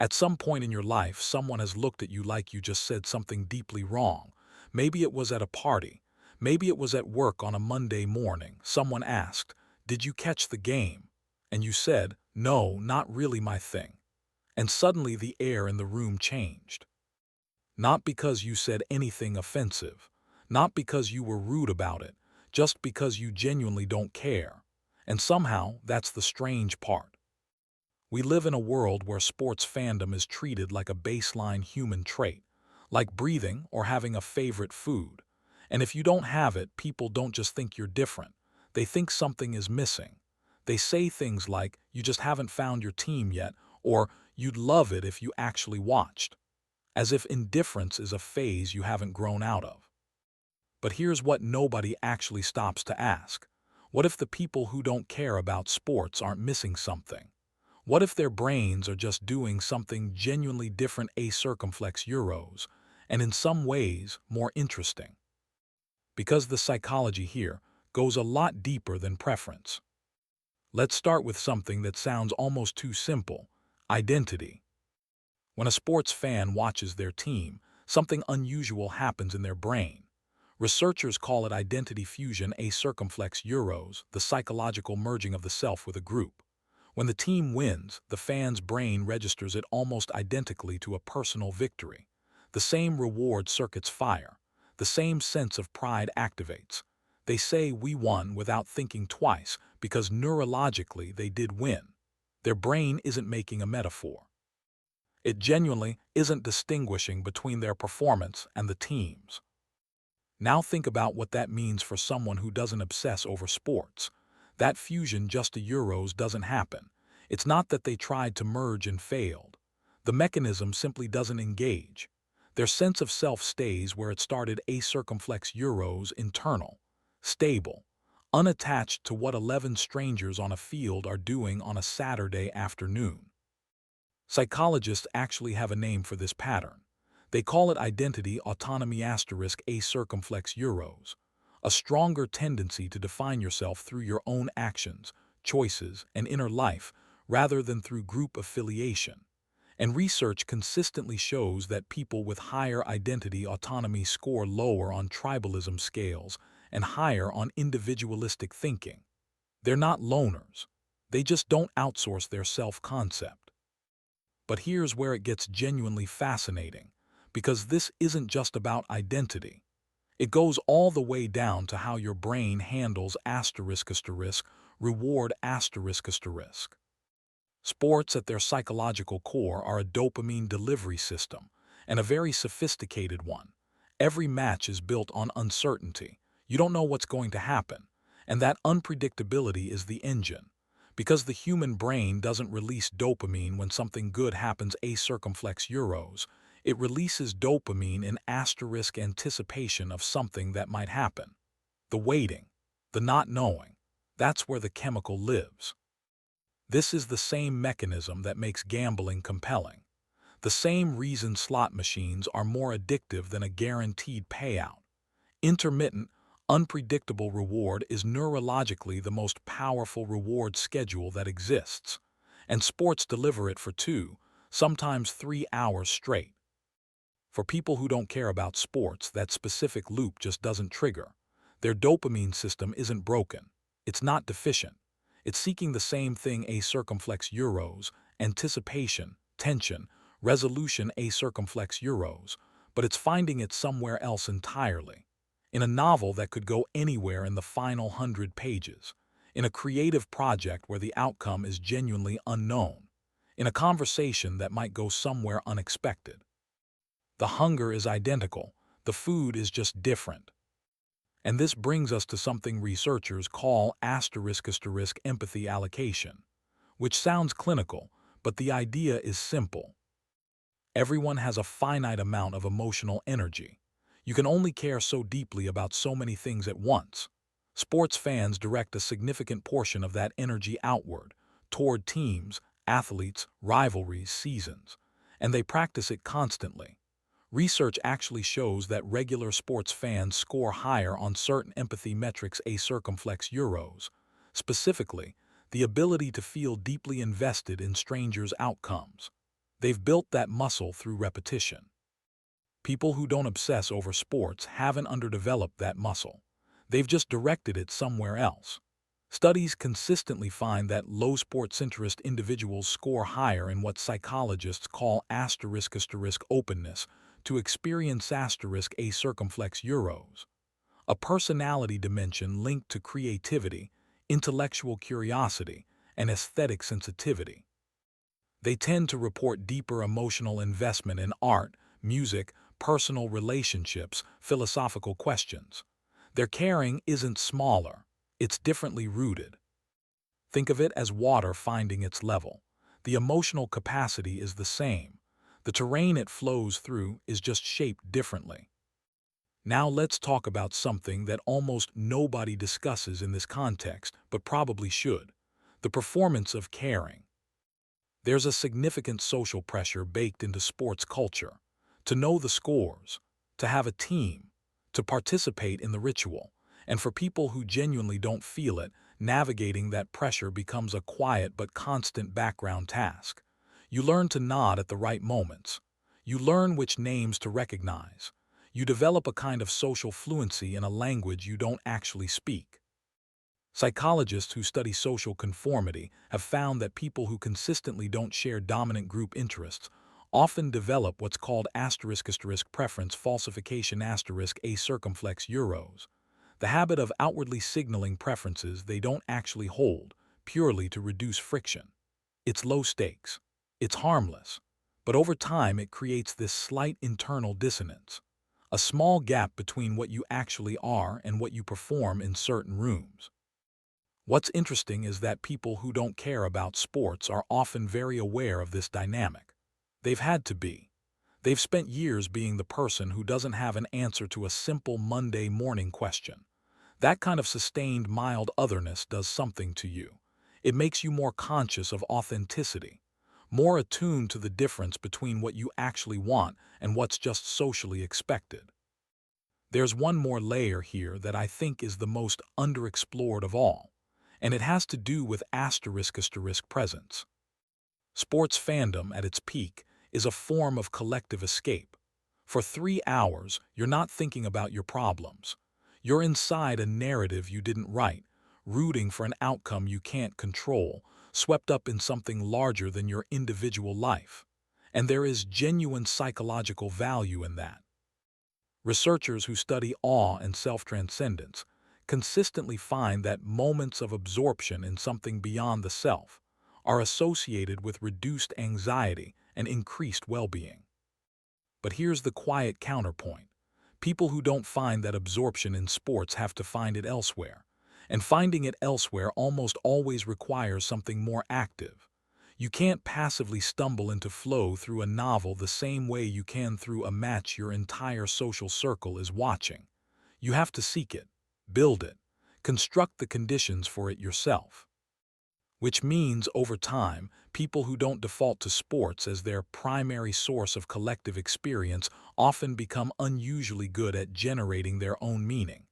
At some point in your life, someone has looked at you like you just said something deeply wrong. Maybe it was at a party. Maybe it was at work on a Monday morning. Someone asked, "Did you catch the game?" And you said, "No, not really my thing." And suddenly the air in the room changed. Not because you said anything offensive, not because you were rude about it, just because you genuinely don't care. And somehow, that's the strange part. We live in a world where sports fandom is treated like a baseline human trait, like breathing or having a favorite food. And if you don't have it, people don't just think you're different. They think something is missing. They say things like, "You just haven't found your team yet," or "You'd love it if you actually watched," as if indifference is a phase you haven't grown out of. But here's what nobody actually stops to ask. What if the people who don't care about sports aren't missing something? What if their brains are just doing something genuinely different, a circumflex euros, and in some ways more interesting? Because the psychology here goes a lot deeper than preference. Let's start with something that sounds almost too simple: identity. When a sports fan watches their team, something unusual happens in their brain. Researchers call it identity fusion, a circumflex euros, the psychological merging of the self with a group. When the team wins, the fan's brain registers it almost identically to a personal victory. The same reward circuits fire. The same sense of pride activates. They say "we won" without thinking twice because neurologically they did win. Their brain isn't making a metaphor. It genuinely isn't distinguishing between their performance and the team's. Now think about what that means for someone who doesn't obsess over sports. That fusion just to euros doesn't happen. It's not that they tried to merge and failed. The mechanism simply doesn't engage. Their sense of self stays where it started, a circumflex euros, internal, stable, unattached to what 11 strangers on a field are doing on a Saturday afternoon. Psychologists actually have a name for this pattern. They call it identity autonomy asterisk, a circumflex euros, a stronger tendency to define yourself through your own actions, choices, and inner life rather than through group affiliation. And research consistently shows that people with higher identity autonomy score lower on tribalism scales and higher on individualistic thinking. They're not loners. They just don't outsource their self-concept. But here's where it gets genuinely fascinating, because this isn't just about identity. It goes all the way down to how your brain handles asterisk asterisk, reward asterisk asterisk. Sports at their psychological core are a dopamine delivery system, and a very sophisticated one. Every match is built on uncertainty. You don't know what's going to happen, and that unpredictability is the engine. Because the human brain doesn't release dopamine when something good happens, a circumflex euros, it releases dopamine in asterisk anticipation of something that might happen. The waiting, the not knowing, that's where the chemical lives. This is the same mechanism that makes gambling compelling. The same reason slot machines are more addictive than a guaranteed payout. Intermittent, unpredictable reward is neurologically the most powerful reward schedule that exists, and sports deliver it for 2, sometimes 3 hours straight. For people who don't care about sports, that specific loop just doesn't trigger. Their dopamine system isn't broken. It's not deficient. It's seeking the same thing, a circumflex euros, anticipation, tension, resolution, a circumflex euros, but it's finding it somewhere else entirely. In a novel that could go anywhere in the final 100 pages. In a creative project where the outcome is genuinely unknown. In a conversation that might go somewhere unexpected. The hunger is identical, the food is just different. And this brings us to something researchers call asterisk asterisk empathy allocation, which sounds clinical, but the idea is simple. Everyone has a finite amount of emotional energy. You can only care so deeply about so many things at once. Sports fans direct a significant portion of that energy outward, toward teams, athletes, rivalries, seasons, and they practice it constantly. Research actually shows that regular sports fans score higher on certain empathy metrics, a circumflex euros, specifically, the ability to feel deeply invested in strangers' outcomes. They've built that muscle through repetition. People who don't obsess over sports haven't underdeveloped that muscle. They've just directed it somewhere else. Studies consistently find that low sports interest individuals score higher in what psychologists call asterisk openness to experience a circumflex euros, a personality dimension linked to creativity, intellectual curiosity, and aesthetic sensitivity. They tend to report deeper emotional investment in art, music, personal relationships, philosophical questions. Their caring isn't smaller, it's differently rooted. Think of it as water finding its level. The emotional capacity is the same. The terrain it flows through is just shaped differently. Now let's talk about something that almost nobody discusses in this context, but probably should: the performance of caring. There's a significant social pressure baked into sports culture. To know the scores, to have a team, to participate in the ritual. And for people who genuinely don't feel it, navigating that pressure becomes a quiet but constant background task. You learn to nod at the right moments. You learn which names to recognize. You develop a kind of social fluency in a language you don't actually speak. Psychologists who study social conformity have found that people who consistently don't share dominant group interests often develop what's called preference falsification a circumflex euros, the habit of outwardly signaling preferences they don't actually hold, purely to reduce friction. It's low stakes. It's harmless. But over time it creates this slight internal dissonance, a small gap between what you actually are and what you perform in certain rooms. What's interesting is that people who don't care about sports are often very aware of this dynamic. They've had to be. They've spent years being the person who doesn't have an answer to a simple Monday morning question. That kind of sustained mild otherness does something to you. It makes you more conscious of authenticity, more attuned to the difference between what you actually want and what's just socially expected. There's one more layer here that I think is the most underexplored of all, and it has to do with presence. Sports fandom at its peak is a form of collective escape. For 3 hours, you're not thinking about your problems. You're inside a narrative you didn't write, rooting for an outcome you can't control, swept up in something larger than your individual life. And there is genuine psychological value in that. Researchers who study awe and self-transcendence consistently find that moments of absorption in something beyond the self are associated with reduced anxiety and increased well-being. But here's the quiet counterpoint. People who don't find that absorption in sports have to find it elsewhere, and finding it elsewhere almost always requires something more active. You can't passively stumble into flow through a novel the same way you can through a match your entire social circle is watching. You have to seek it, build it, construct the conditions for it yourself. Which means, over time, people who don't default to sports as their primary source of collective experience often become unusually good at generating their own meaning.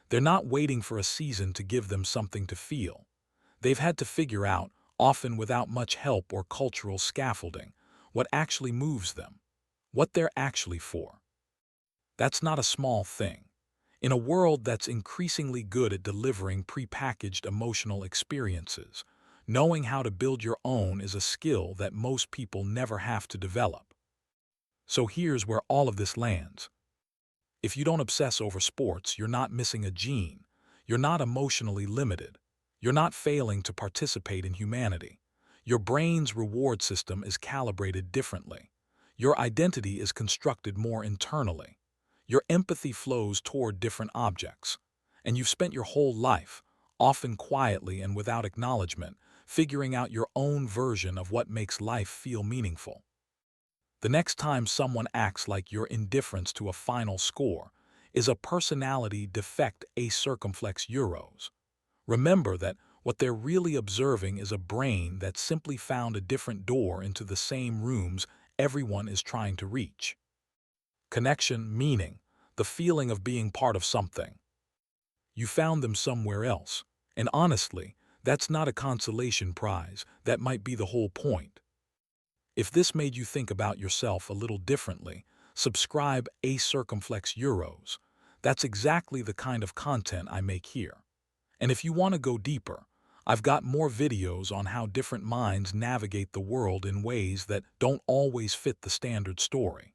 They're not waiting for a season to give them something to feel. They've had to figure out, often without much help or cultural scaffolding, what actually moves them, what they're actually for. That's not a small thing. In a world that's increasingly good at delivering prepackaged emotional experiences, knowing how to build your own is a skill that most people never have to develop. So here's where all of this lands. If you don't obsess over sports, you're not missing a gene. You're not emotionally limited. You're not failing to participate in humanity. Your brain's reward system is calibrated differently. Your identity is constructed more internally. Your empathy flows toward different objects. And you've spent your whole life, often quietly and without acknowledgement, figuring out your own version of what makes life feel meaningful. The next time someone acts like your indifference to a final score is a personality defect a circumflex euros. Remember that what they're really observing is a brain that simply found a different door into the same rooms everyone is trying to reach. Connection, meaning, the feeling of being part of something. You found them somewhere else, and honestly, that's not a consolation prize, that might be the whole point. If this made you think about yourself a little differently, subscribe a circumflex euros. That's exactly the kind of content I make here. And if you want to go deeper, I've got more videos on how different minds navigate the world in ways that don't always fit the standard story.